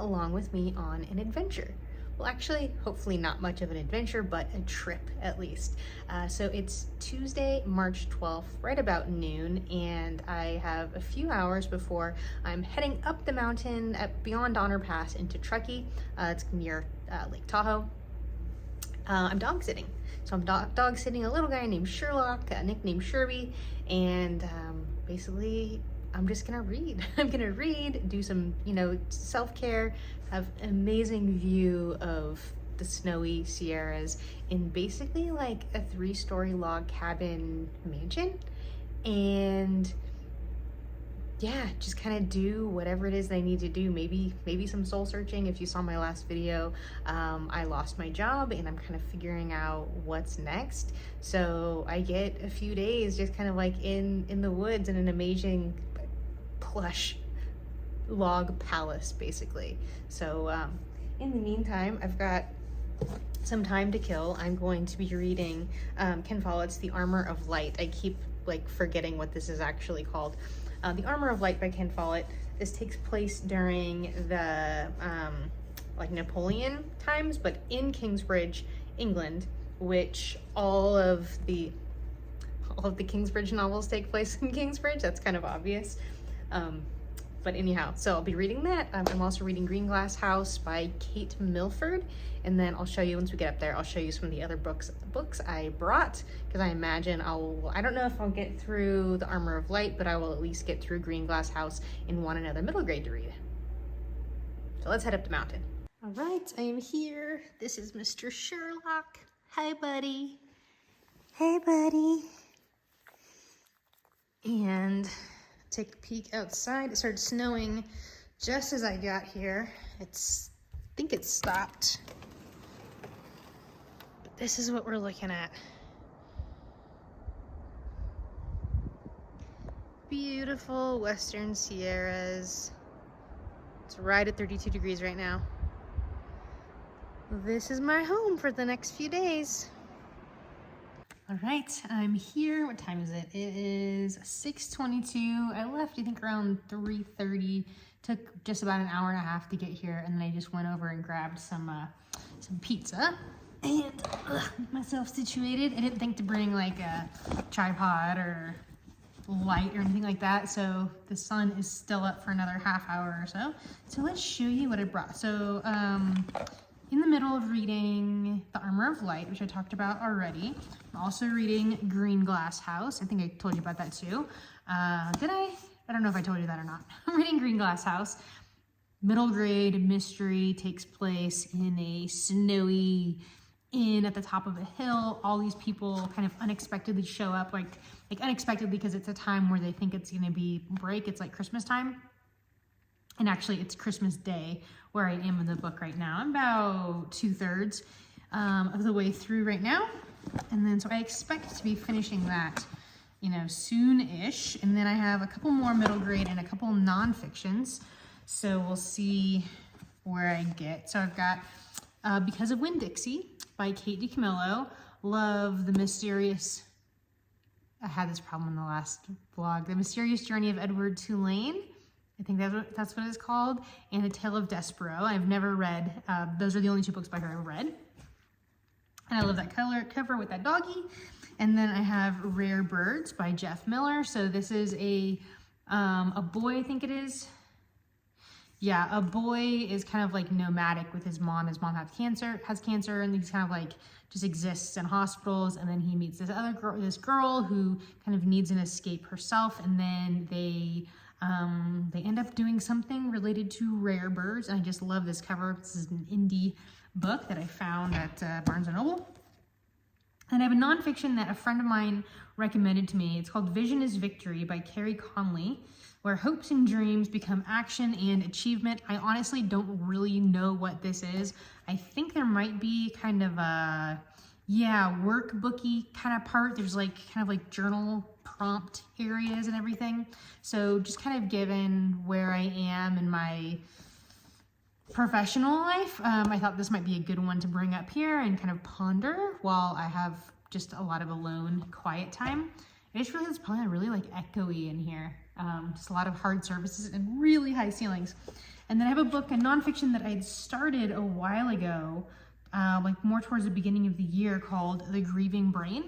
along with me on an adventure. Well, actually, hopefully not much of an adventure, but a trip at least. So it's Tuesday, March 12th, right about noon, and I have a few hours before I'm heading up the mountain at beyond Donner Pass into Truckee. It's near Lake Tahoe. I'm dog sitting. So I'm dog sitting a little guy named Sherlock, nicknamed Sherby, and basically I'm just gonna read. I'm gonna read, do some, self-care, have an amazing view of the snowy Sierras in basically like a 3-story log cabin mansion. And yeah, just kind of do whatever it is that I need to do. Maybe some soul searching. If you saw my last video, I lost my job and I'm kind of figuring out what's next. So I get a few days just kind of like in the woods in an amazing plush log palace, basically. So in the meantime, I've got some time to kill. I'm going to be reading Ken Follett's The Armor of Light. I keep like forgetting what this is actually called. The Armor of Light by Ken Follett. This takes place during the like Napoleon times, but in Kingsbridge, England, which all of the Kingsbridge novels take place in Kingsbridge. That's kind of obvious. But anyhow, so I'll be reading that. I'm also reading Greenglass House by Kate Milford. And then I'll show you, once we get up there, I'll show you some of the other books I brought, because I imagine I don't know if I'll get through The Armor of Light, but I will at least get through Greenglass House and want another middle grade to read. So let's head up the mountain. All right, I am here. This is Mr. Sherlock. Hi, buddy. Hey, buddy. And take a peek outside. It started snowing just as I got here. I think it stopped. But this is what we're looking at. Beautiful Western Sierras. It's right at 32 degrees right now. This is my home for the next few days. All right, I'm here. What time is it? It is 6:22. I left, I think, around 3:30. Took just about an hour and a half to get here, and then I just went over and grabbed some pizza and get myself situated. I didn't think to bring like a tripod or light or anything like that, so the sun is still up for another half hour or so. So let's show you what I brought. So in the middle of reading The Armor of Light, which I talked about already. I'm also reading Greenglass House. I think I told you about that too. Did I? I don't know if I told you that or not. I'm reading Greenglass House. Middle grade mystery, takes place in a snowy inn at the top of a hill. All these people kind of unexpectedly show up, like unexpectedly, because it's a time where they think it's gonna be break. It's like Christmas time. And actually it's Christmas Day where I am in the book right now. I'm about 2/3 of the way through right now. And then so I expect to be finishing that, soon-ish. And then I have a couple more middle grade and a couple non-fictions. So we'll see where I get. So I've got Because of Winn-Dixie by Kate DiCamillo. Love the mysterious, I had this problem in the last vlog, The Mysterious Journey of Edward Tulane. I think that's what it's called. And A Tale of Despero. I've never read. Those are the only 2 books by her I've read. And I love that cover with that doggy. And then I have Rare Birds by Jeff Miller. So this is a boy, I think it is. Yeah, a boy is kind of like nomadic with his mom. His mom has cancer, and he's kind of like just exists in hospitals. And then he meets this girl who kind of needs an escape herself. And then they end up doing something related to rare birds. And I just love this cover. This is an indie book that I found at Barnes & Noble. And I have a nonfiction that a friend of mine recommended to me. It's called Vision is Victory by Carrie Conley, where hopes and dreams become action and achievement. I honestly don't really know what this is. I think there might be kind of a, workbooky kind of part. There's like kind of like journal prompt areas and everything. So just kind of given where I am in my professional life, I thought this might be a good one to bring up here and kind of ponder while I have just a lot of alone quiet time. I just realized it's probably really like echoey in here. Just a lot of hard surfaces and really high ceilings. And then I have a book, a nonfiction that I'd started a while ago, like more towards the beginning of the year, called The Grieving Brain: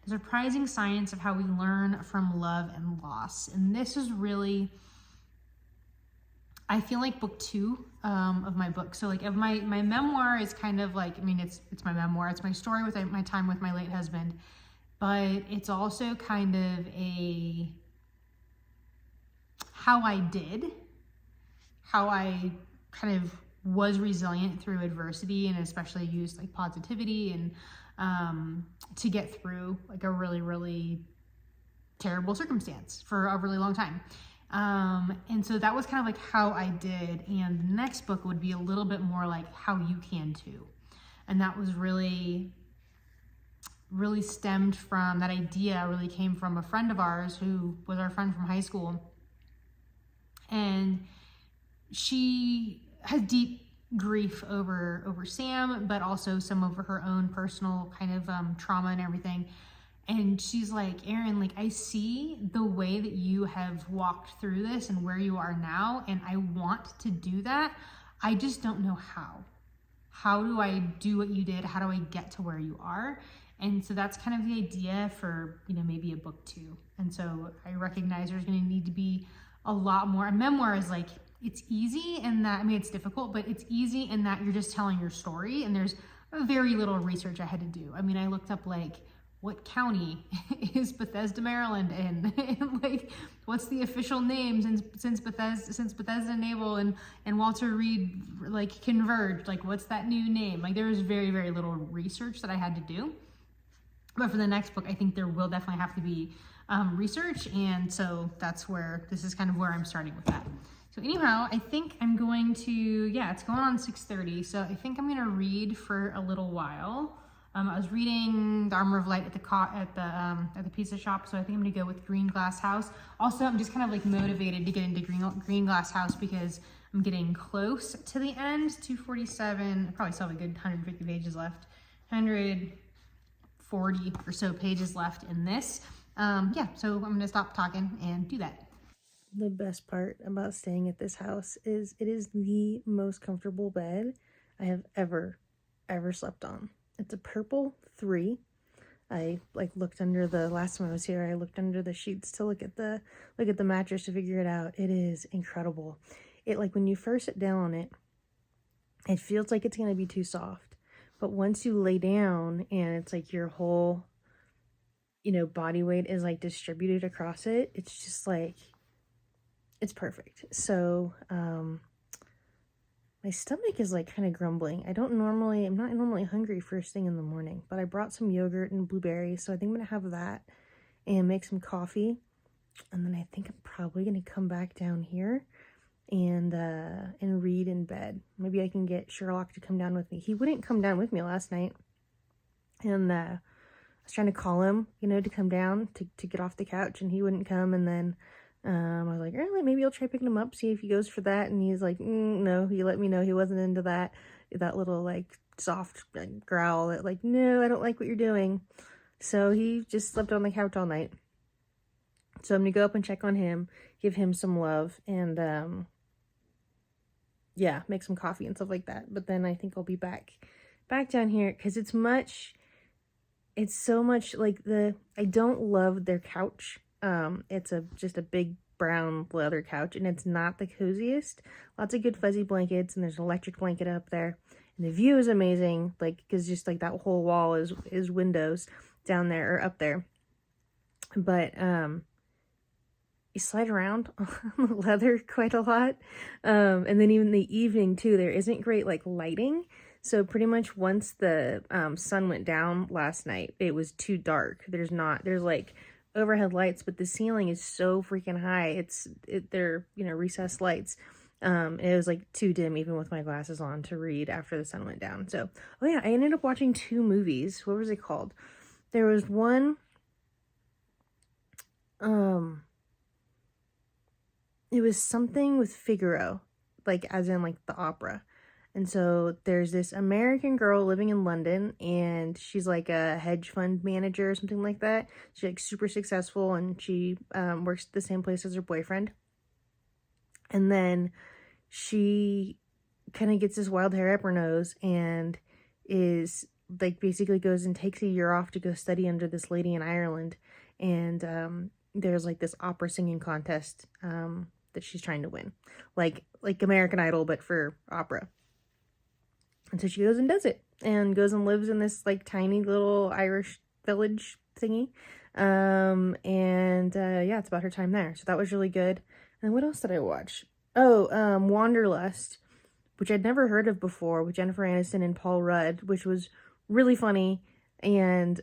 The Surprising Science of How We Learn from Love and Loss. And this is really, I feel like, book 2 of my book. So like, of my memoir is kind of like, I mean, it's my memoir. It's my story with my time with my late husband, but it's also kind of a how I kind of was resilient through adversity, and especially used like positivity and to get through like a really, really terrible circumstance for a really long time. And so that was kind of like how I did. And the next book would be a little bit more like how you can too. And that was really stemmed from that idea, really came from a friend of ours who was our friend from high school. And she has deep grief over Sam, but also some over her own personal kind of trauma and everything. And she's like, Erin, like, I see the way that you have walked through this and where you are now, and I want to do that. I just don't know how. How do I do what you did? How do I get to where you are? And so that's kind of the idea for, maybe a book 2. And so I recognize there's going to need to be a lot more. A memoir is like, it's easy in that, I mean, it's difficult, but it's easy in that you're just telling your story, and there's very little research I had to do. I mean, I looked up like, what county is Bethesda, Maryland in? And like, what's the official name since Bethesda Naval and Walter Reed like converged? Like, what's that new name? Like, there was very, very little research that I had to do. But for the next book, I think there will definitely have to be research, and so this is kind of where I'm starting with that. So anyhow, I think I'm going to, it's going on 6:30, so I think I'm going to read for a little while. I was reading The Armor of Light at the pizza shop, so I think I'm going to go with Greenglass House. Also, I'm just kind of like motivated to get into Greenglass House because I'm getting close to the end, 247. I probably still have a good 150 pages left, 140 or so pages left in this. So I'm going to stop talking and do that. The best part about staying at this house is it is the most comfortable bed I have ever slept on. It's a purple 3. I looked under the last time I was here. I looked under the sheets to look at the mattress to figure it out. It is incredible. It, like, when you first sit down on it, it feels like it's gonna be too soft, but once you lay down and it's like your whole body weight is like distributed across it, it's just like, it's perfect. So my stomach is like kind of grumbling. I'm not normally hungry first thing in the morning, but I brought some yogurt and blueberries, so I think I'm gonna have that and make some coffee. And then I think I'm probably gonna come back down here and read in bed. Maybe I can get Sherlock to come down with me. He wouldn't come down with me last night, and I was trying to call him, to come down to get off the couch, and he wouldn't come. And then I was like, maybe I'll try picking him up, see if he goes for that. And he's like, no, he let me know he wasn't into that little like soft growl that like, no, I don't like what you're doing. So he just slept on the couch all night. So I'm gonna go up and check on him, give him some love, and make some coffee and stuff like that. But then I think I'll be back down here because it's so much like I don't love their couch. It's just a big brown leather couch, and it's not the coziest. Lots of good fuzzy blankets, and there's an electric blanket up there, and the view is amazing, like, because just like that whole wall is windows down there or up there. But you slide around on the leather quite a lot, and then even in the evening too, there isn't great like lighting. So pretty much once the sun went down last night, it was too dark. There's like overhead lights, but the ceiling is so freaking high. They're recessed lights. It was like too dim even with my glasses on to read after the sun went down. So I ended up watching 2 movies. What was it called? There was one it was something with Figaro, like as in like the opera. And so there's this American girl living in London, and she's like a hedge fund manager or something like that. She's like super successful, and she works at the same place as her boyfriend. And then she kind of gets this wild hair up her nose and is like basically goes and takes a year off to go study under this lady in Ireland. And there's like this opera singing contest that she's trying to win, like American Idol but for opera. And so she goes and does it, and goes and lives in this like tiny little Irish village thingy. Yeah, it's about her time there. So that was really good. And what else did I watch? Oh, Wanderlust, which I'd never heard of before, with Jennifer Aniston and Paul Rudd, which was really funny, and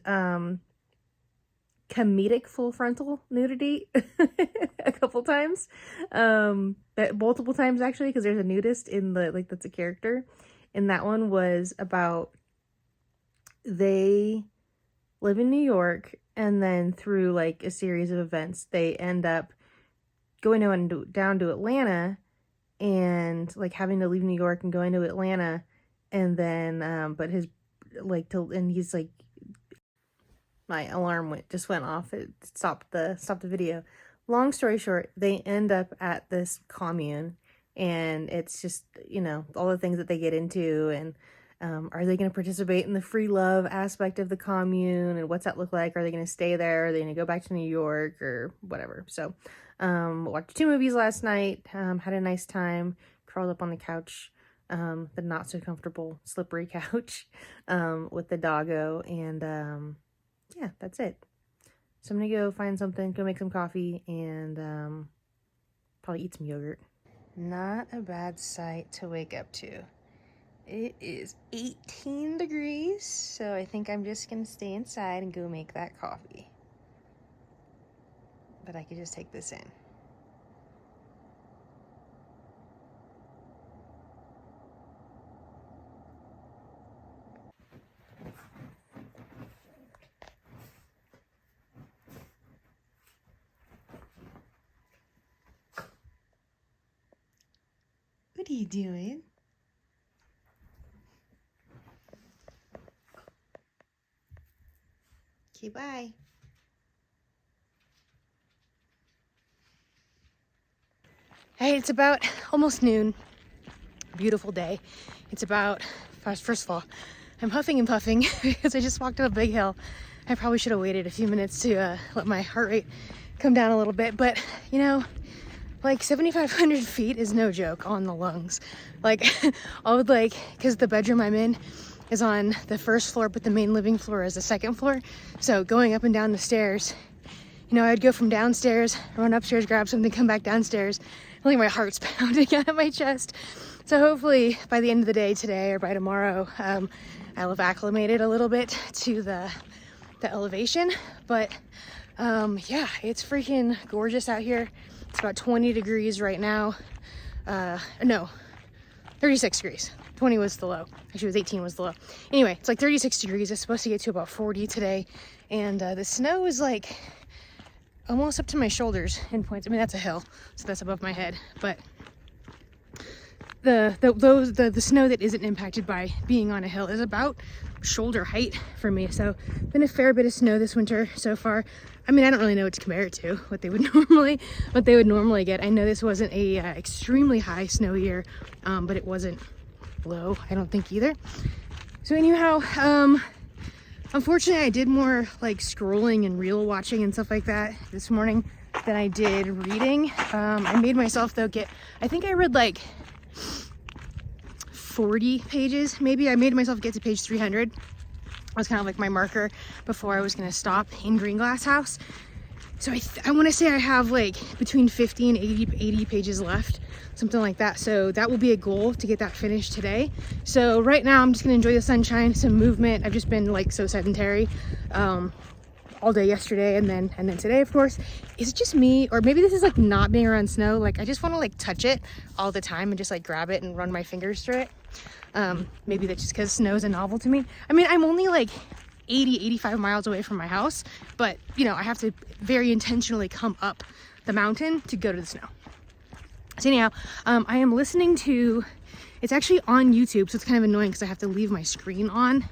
comedic full frontal nudity a couple times, multiple times actually, because there's a nudist in the, like, that's a character. And that one was about, they live in New York, and then through like a series of events, they end up going down to Atlanta, and like having to leave New York and going to Atlanta. And then, but his, like, and he's like, my alarm just went off. It stopped the video. Long story short, they end up at this commune, and it's just, you know, all the things that they get into, and are they going to participate in the free love aspect of the commune, and what's that look like? Are they going to stay there? Are they going to go back to New York or whatever? So watched 2 movies last night, had a nice time, curled up on the couch, the not so comfortable slippery couch, with the doggo, and yeah, that's it. So I'm gonna go find something, go make some coffee, and probably eat some yogurt. Not a bad sight to wake up to. It is 18 degrees, so I think I'm just gonna stay inside and go make that coffee. But I could just take this in. What are you doing? Okay, bye. Hey, it's about almost noon. Beautiful day. It's about, first of all, I'm huffing and puffing because I just walked up a big hill. I probably should have waited a few minutes to let my heart rate come down a little bit, but you know, like 7,500 feet is no joke on the lungs. Like, because the bedroom I'm in is on the first floor, but the main living floor is the second floor. So going up and down the stairs, you know, I'd go from downstairs, run upstairs, grab something, come back downstairs. I think my heart's pounding out of my chest. So hopefully by the end of the day today or by tomorrow, I'll have acclimated a little bit to the elevation. But yeah, it's freaking gorgeous out here. It's about 20 degrees right now. No, 36 degrees. 20 was the low. Actually, it was 18 was the low. Anyway, it's like 36 degrees. It's supposed to get to about 40 today. And the snow is like almost up to my shoulders in points. I mean, that's a hill, so that's above my head. But the snow that isn't impacted by being on a hill is about shoulder height for me. So been a fair bit of snow this winter so far. I mean, I don't really know what to compare it to, what they would normally get. I know this wasn't a extremely high snow year, but it wasn't low, I don't think either. So anyhow, unfortunately I did more like scrolling and reel watching and stuff like that this morning than I did reading. I made myself though I think I read like 40 pages, maybe. I made myself get to page 300. That was kind of like my marker before I was going to stop in Greenglass house. So I want to say I have like between 50 and 80 pages left, something like that. So that will be a goal to get that finished today. So right now I'm just going to enjoy the sunshine, some movement. I've just been like so sedentary all day yesterday and then today, of course. Is it just me, or maybe this is like not being around snow? Like I just want to like touch it all the time and just like grab it and run my fingers through it. Maybe that's just because snow is a novel to me. I mean, I'm only like 85 miles away from my house, but you know, I have to very intentionally come up the mountain to go to the snow. So anyhow, I am listening to It's actually on YouTube, so it's kind of annoying because I have to leave my screen on.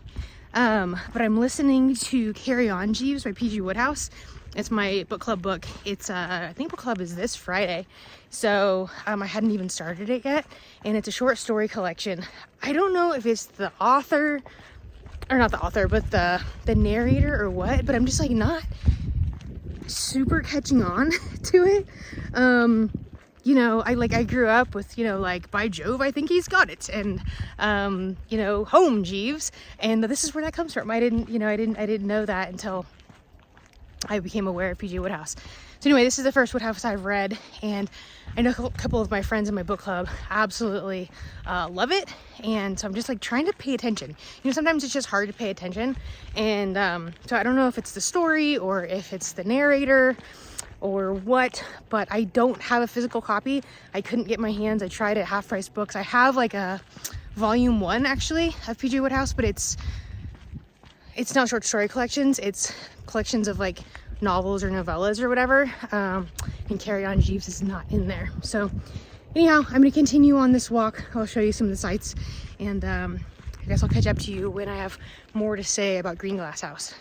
But I'm listening to Carry On, Jeeves by P.G. Wodehouse. It's my book club book. It's, I think book club is this Friday. So I hadn't even started it yet. And it's a short story collection. I don't know if it's the author, or not the author, but the narrator or what, but I'm just like not super catching on to it. You know, I grew up with, you know, like, by Jove, I think he's got it, and you know, home Jeeves, and this is where that comes from. I didn't know that until I became aware of P.G. Wodehouse. So anyway, this is the first Wodehouse I've read, and I know a couple of my friends in my book club absolutely love it, and so I'm just like trying to pay attention. You know, sometimes it's just hard to pay attention, and so I don't know if it's the story or if it's the narrator or what, but I don't have a physical copy. I couldn't get my hands. I tried at Half Price Books. I have like a volume 1 actually of P.G. Wodehouse, but it's not short story collections. It's collections of like novels or novellas or whatever. And Carry On Jeeves is not in there. So anyhow, I'm gonna continue on this walk. I'll show you some of the sights, and I guess I'll catch up to you when I have more to say about Greenglass House.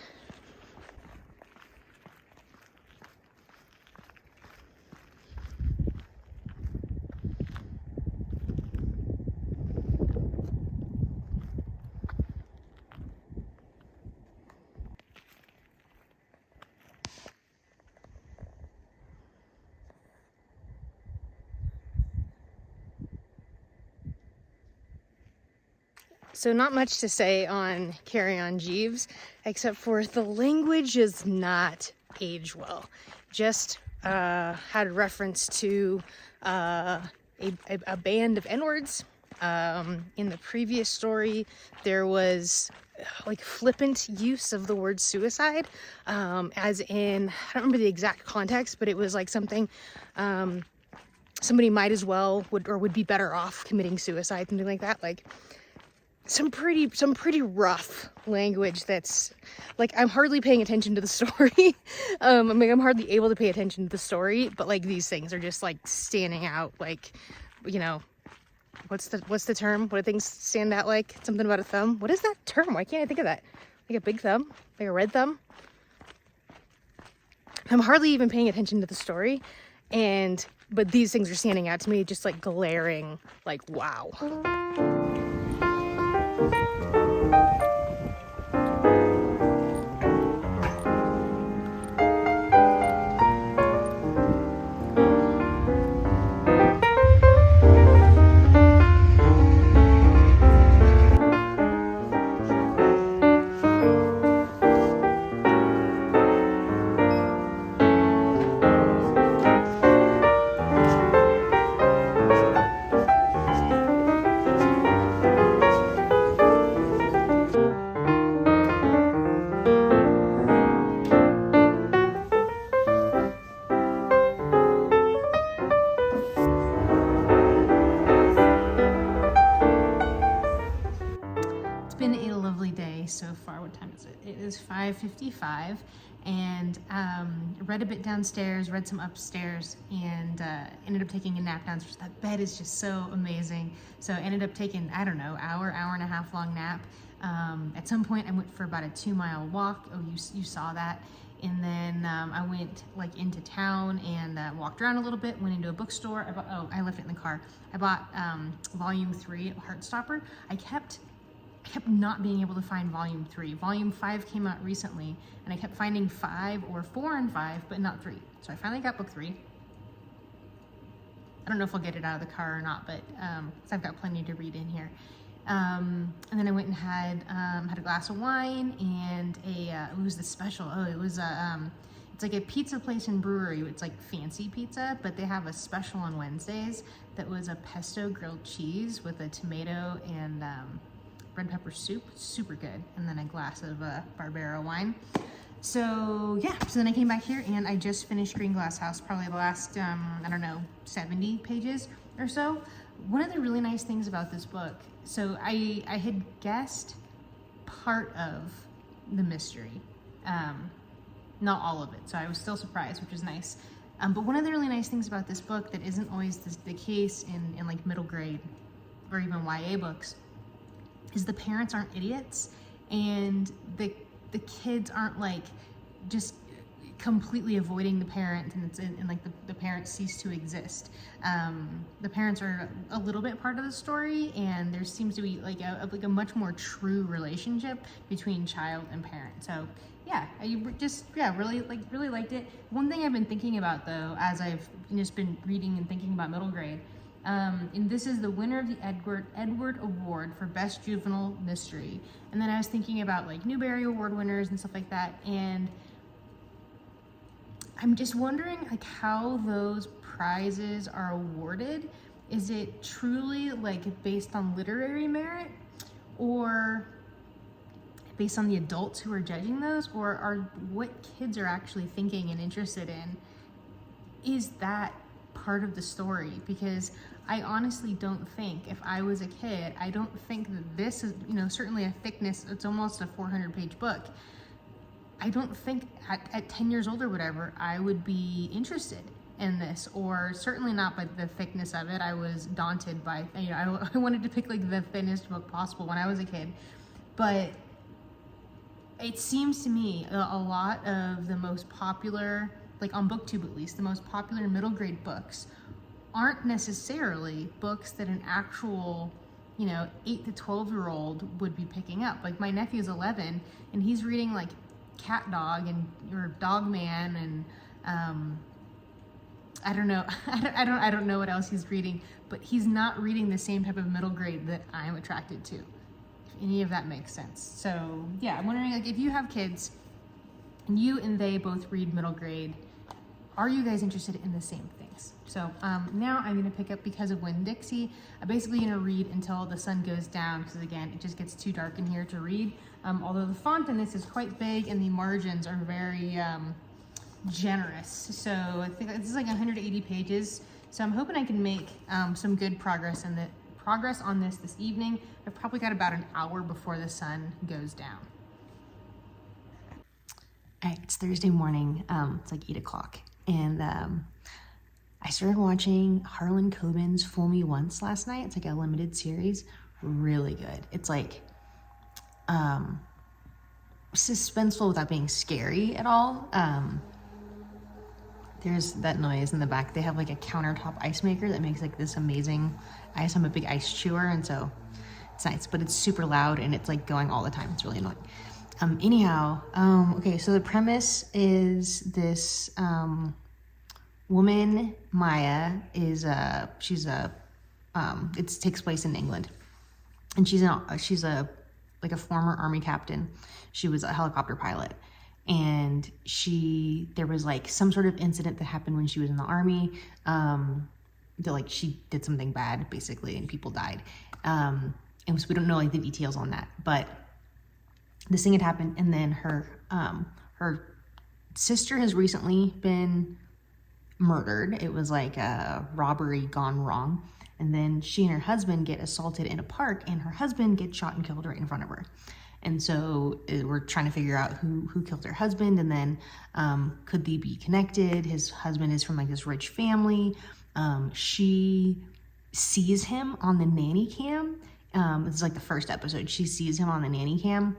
So not much to say on Carry On Jeeves, except for the language is not aged well. Just had reference to a band of N-words. In the previous story, there was like flippant use of the word suicide, as in, I don't remember the exact context, but it was like something, somebody might as well would be better off committing suicide, something like that. Like some pretty rough language that's like, I'm hardly paying attention to the story. I'm hardly able to pay attention to the story, but like these things are just like standing out. Like, you know, what's the term? What do things stand out like? Something about a thumb. What is that term? Why can't I think of that? Like a big thumb? Like a red thumb? I'm hardly even paying attention to the story, but these things are standing out to me, just like glaring, like, wow. Been a lovely day so far. What time is it? It is 5:55, and read a bit downstairs, read some upstairs, and ended up taking a nap downstairs. That bed is just so amazing. So ended up taking, I don't know, hour and a half long nap. At some point I went for about a 2-mile walk. Oh, you saw that. And then I went like into town and walked around a little bit, went into a bookstore. I left it in the car. I bought volume 3 of Heartstopper. I kept not being able to find volume 3. Volume 5 came out recently, and I kept finding 5 or 4 and 5, but not 3. So I finally got book 3. I don't know if I'll get it out of the car or not, but I've got plenty to read in here. And then I went and had a glass of wine and it was the special. Oh, it was it's like a pizza place and brewery. It's like fancy pizza, but they have a special on Wednesdays that was a pesto grilled cheese with a tomato and red pepper soup. Super good. And then a glass of Barbera wine. So yeah, so then I came back here and I just finished Greenglass House, probably the last, I don't know, 70 pages or so. One of the really nice things about this book, so I had guessed part of the mystery, not all of it, so I was still surprised, which was nice. But one of the really nice things about this book that isn't always the case in like middle grade or even YA books, is the parents aren't idiots, and the kids aren't like just completely avoiding the parent, and like the parents cease to exist. The parents are a little bit part of the story, and there seems to be like a much more true relationship between child and parent. So yeah, I just really liked it. One thing I've been thinking about though, as I've just been reading and thinking about middle grade, and this is the winner of the Edward Award for Best Juvenile Mystery. And then I was thinking about like Newbery Award winners and stuff like that, and I'm just wondering like how those prizes are awarded. Is it truly like based on literary merit, or based on the adults who are judging those, or are what kids are actually thinking and interested in? Is that part of the story? Because I honestly don't think, if I was a kid, I don't think that this is, certainly a thickness, it's almost a 400-page book. I don't think at 10 years old or whatever, I would be interested in this, or certainly not by the thickness of it. I was daunted by, I wanted to pick like the thinnest book possible when I was a kid. But it seems to me a lot of the most popular, like on BookTube at least, the most popular middle grade books aren't necessarily books that an actual 8 to 12-year-old would be picking up. Like my nephew's 11 and he's reading like Cat Dog and or Dog Man, and I don't know I don't know what else he's reading, but he's not reading the same type of middle grade that I'm attracted to, if any of that makes sense. So yeah, I'm wondering, like, if you have kids and you and they both read middle grade, are you guys interested in the same things? So now I'm going to pick up Because of Winn-Dixie. I'm basically going to read until the sun goes down, because again, it just gets too dark in here to read. Although the font in this is quite big and the margins are very generous. So I think this is like 180 pages. So I'm hoping I can make some good progress on this evening. I've probably got about an hour before the sun goes down. All right, it's Thursday morning. It's like 8 o'clock. And I started watching Harlan Coben's Fool Me Once last night. It's like a limited series. Really good. It's like suspenseful without being scary at all. There's that noise in the back. They have like a countertop ice maker that makes like this amazing ice. I'm a big ice chewer, and so it's nice, but it's super loud and it's like going all the time. It's really annoying. Okay, so the premise is this woman, Maya, is it takes place in England, and she's a like a former army captain. She was a helicopter pilot, and there was like some sort of incident that happened when she was in the army, that like she did something bad basically and people died, and so we don't know like the details on that, but this thing had happened, and then her sister has recently been murdered. It was like a robbery gone wrong, and then she and her husband get assaulted in a park, and her husband gets shot and killed right in front of her. And so we're trying to figure out who killed her husband, and then could they be connected? His husband is from like this rich family. She sees him on the nanny cam. This is like the first episode. She sees him on the nanny cam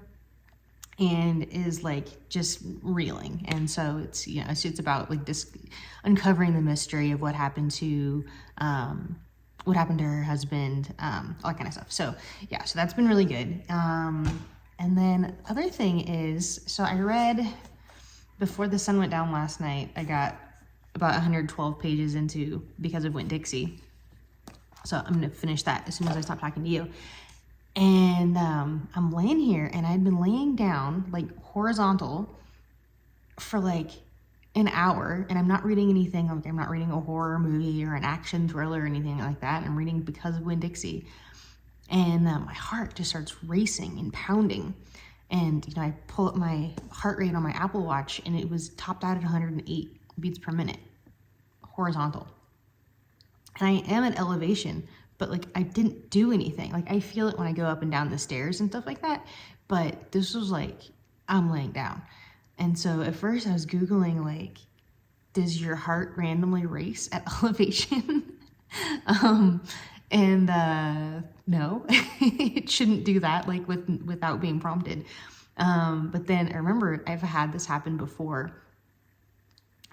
and is like just reeling. And so it's it's about like this uncovering the mystery of what happened to her husband, all that kind of stuff. So yeah, so that's been really good. And then other thing is, so I read before the sun went down last night, I got about 112 pages into Because of Winn-Dixie. So I'm gonna finish that as soon as I stop talking to you. And I'm laying here, and I'd been laying down like horizontal for like an hour, and I'm not reading anything. Like, I'm not reading a horror movie or an action thriller or anything like that. I'm reading Because of Winn-Dixie, and my heart just starts racing and pounding. And I pull up my heart rate on my Apple Watch, and it was topped out at 108 beats per minute, horizontal. And I am at elevation, but like I didn't do anything. Like I feel it when I go up and down the stairs and stuff like that. But this was like, I'm laying down. And so at first I was Googling like, does your heart randomly race at elevation? And And no, it shouldn't do that, like without being prompted. But then I remember I've had this happen before.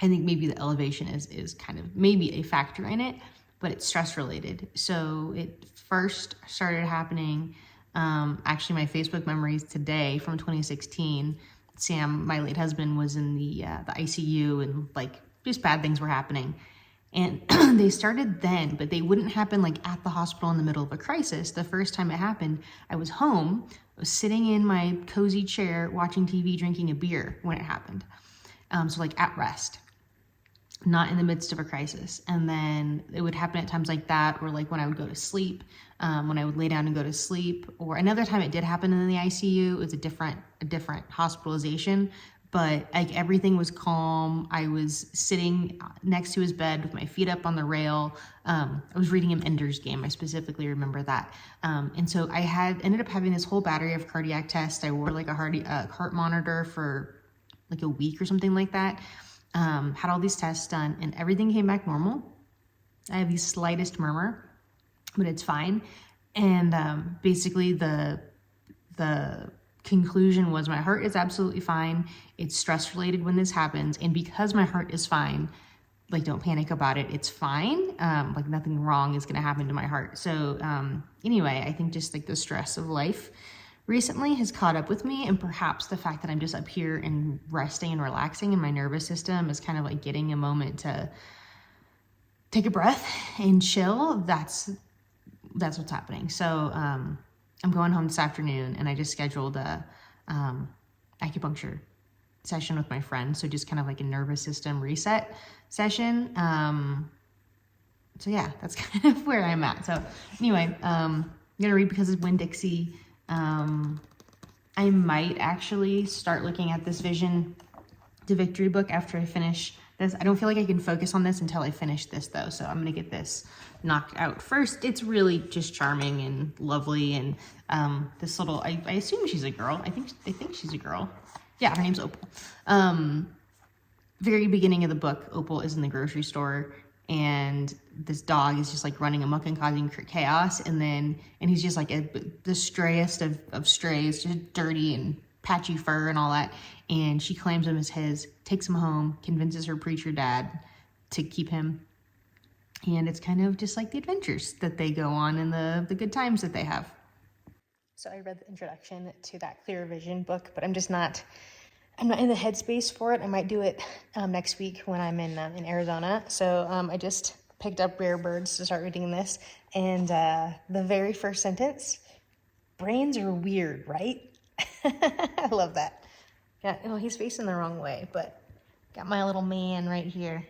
I think maybe the elevation is kind of maybe a factor in it, but it's stress related. So it first started happening, actually my Facebook memories today from 2016, Sam, my late husband, was in the ICU and like just bad things were happening. And they started then, but they wouldn't happen like at the hospital in the middle of a crisis. The first time it happened, I was home, I was sitting in my cozy chair, watching TV, drinking a beer when it happened. So like at rest, not in the midst of a crisis. And then it would happen at times like that, or like when I would go to sleep, when I would lay down and go to sleep. Or another time it did happen in the ICU, it was a different hospitalization, but like everything was calm. I was sitting next to his bed with my feet up on the rail. I was reading him Ender's Game. I specifically remember that. And so I ended up having this whole battery of cardiac tests. I wore like a heart monitor for like a week or something like that. Had all these tests done and everything came back normal. I have the slightest murmur, but it's fine. And basically the conclusion was my heart is absolutely fine. It's stress related when this happens. And because my heart is fine, like don't panic about it. It's fine. Like nothing wrong is going to happen to my heart. So anyway, I think just like the stress of life recently has caught up with me, and perhaps the fact that I'm just up here and resting and relaxing and my nervous system is kind of like getting a moment to take a breath and chill. That's what's happening. So I'm going home this afternoon, and I just scheduled a acupuncture session with my friend. So just kind of like a nervous system reset session. So yeah, that's kind of where I'm at. So anyway, I'm gonna read Because it's Winn-Dixie. I might actually start looking at this Vision to Victory book after I finish this. I don't feel like I can focus on this until I finish this though. So I'm going to get this knocked out first. It's really just charming and lovely. And, this little, I assume she's a girl. I think she's a girl. Yeah. Her name's Opal. Very beginning of the book, Opal is in the grocery store, and this dog is just like running amok and causing chaos. And he's just like the strayest of strays, just dirty and patchy fur and all that. And she claims him as his, takes him home, convinces her preacher dad to keep him. And it's kind of just like the adventures that they go on and the good times that they have. So I read the introduction to that Clear Vision book, but I'm not in the headspace for it. I might do it next week when I'm in Arizona. So I just picked up Rare Birds to start reading this. And the very first sentence, brains are weird, right? I love that. Yeah, well, he's facing the wrong way, but got my little man right here.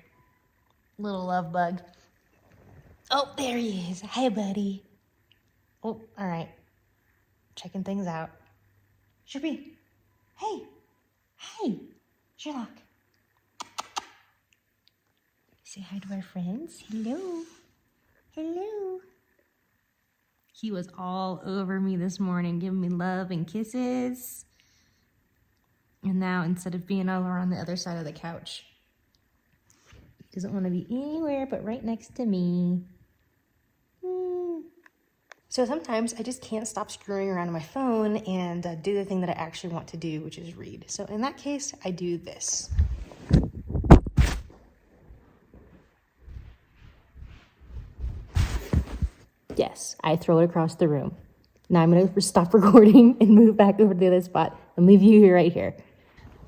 Little love bug. Oh, there he is. Hey, buddy. Oh, all right. Checking things out. Shippy. Hey. Hey, Sherlock. Say hi to our friends. Hello. Hello. He was all over me this morning, giving me love and kisses. And now, instead of being over on the other side of the couch, he doesn't want to be anywhere but right next to me. So sometimes I just can't stop screwing around on my phone and do the thing that I actually want to do, which is read. So in that case, I do this. Yes, I throw it across the room. Now I'm going to stop recording and move back over to the other spot and leave you here right here.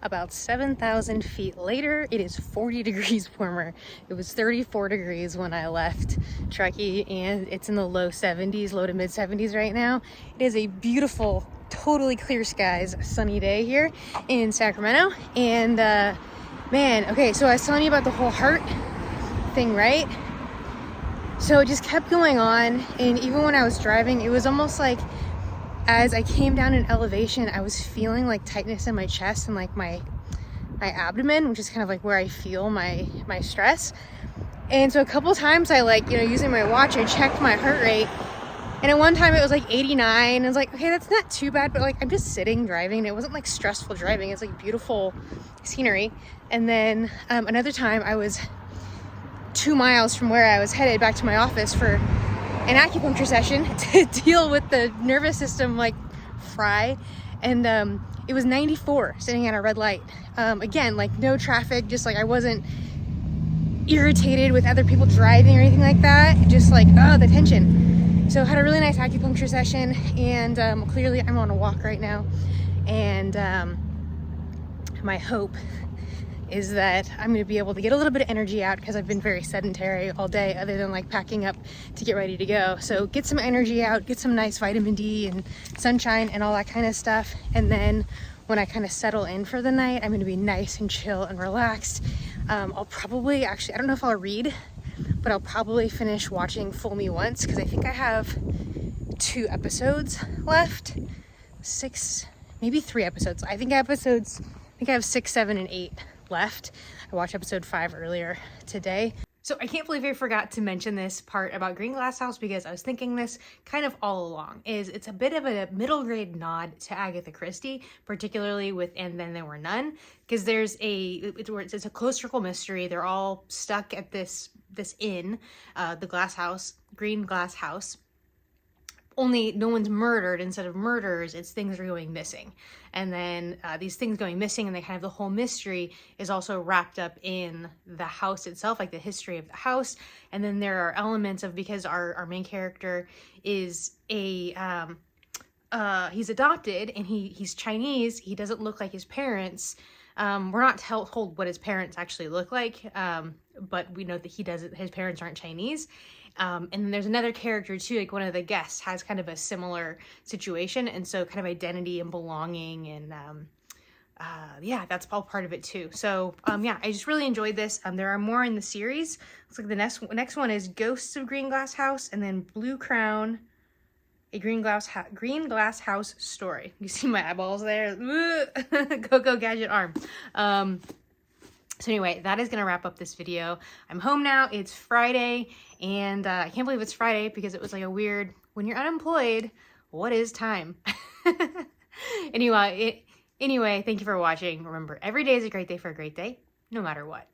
About 7,000 feet later, it is 40 degrees warmer. It was 34 degrees when I left Truckee, and it's in the low 70s, low to mid 70s right now. It is a beautiful, totally clear skies, sunny day here in Sacramento. And man, okay, so I was telling you about the whole heart thing, right? So it just kept going on, and even when I was driving, it was almost like as I came down in elevation, I was feeling like tightness in my chest and like my abdomen, which is kind of like where I feel my stress. And so a couple times I using my watch, I checked my heart rate, and at one time it was like 89. I was like, okay, that's not too bad, but like I'm just sitting driving, and it wasn't like stressful driving. It's like beautiful scenery. And then another time I was 2 miles from where I was headed back to my office for an acupuncture session to deal with the nervous system like fry. And it was 94 sitting at a red light. Again, like no traffic, just like I wasn't irritated with other people driving or anything like that. Just like, oh, the tension. So had a really nice acupuncture session, and clearly I'm on a walk right now. And my hope is that I'm going to be able to get a little bit of energy out, because I've been very sedentary all day other than like packing up to get ready to go. So get some energy out, get some nice vitamin D and sunshine and all that kind of stuff. And then when I kind of settle in for the night, I'm going to be nice and chill and relaxed. I'll probably, actually, I don't know if I'll read, but I'll probably finish watching Fool Me Once, because I think I have 2 episodes left. 6, maybe 3 episodes. I think I have 6, 7, and 8 left. I watched episode 5 earlier today. So I can't believe I forgot to mention this part about Greenglass House, because I was thinking this kind of all along. It's a bit of a middle grade nod to Agatha Christie, particularly with And Then There Were None, because there's it's a close circle mystery. They're all stuck at this inn, the Greenglass House. Only no one's murdered. Instead of murders, it's things are going missing. And then these things going missing, and they kind of, the whole mystery is also wrapped up in the house itself, like the history of the house. And then there are elements of, because our main character is he's adopted, and he's Chinese. He doesn't look like his parents. We're not told what his parents actually look like, but we know that his parents aren't Chinese. And then there's another character too, like one of the guests has kind of a similar situation, and so kind of identity and belonging, and yeah, that's all part of it too. So yeah, I just really enjoyed this. There are more in the series. Looks like the next one is Ghosts of Greenglass House, and then Blue Crown, a Greenglass House story. You see my eyeballs there? Coco Gadget arm. So anyway, that is going to wrap up this video. I'm home now. It's Friday, and I can't believe it's Friday, because it was like a weird, when you're unemployed, what is time? Anyway, thank you for watching. Remember, every day is a great day for a great day, no matter what.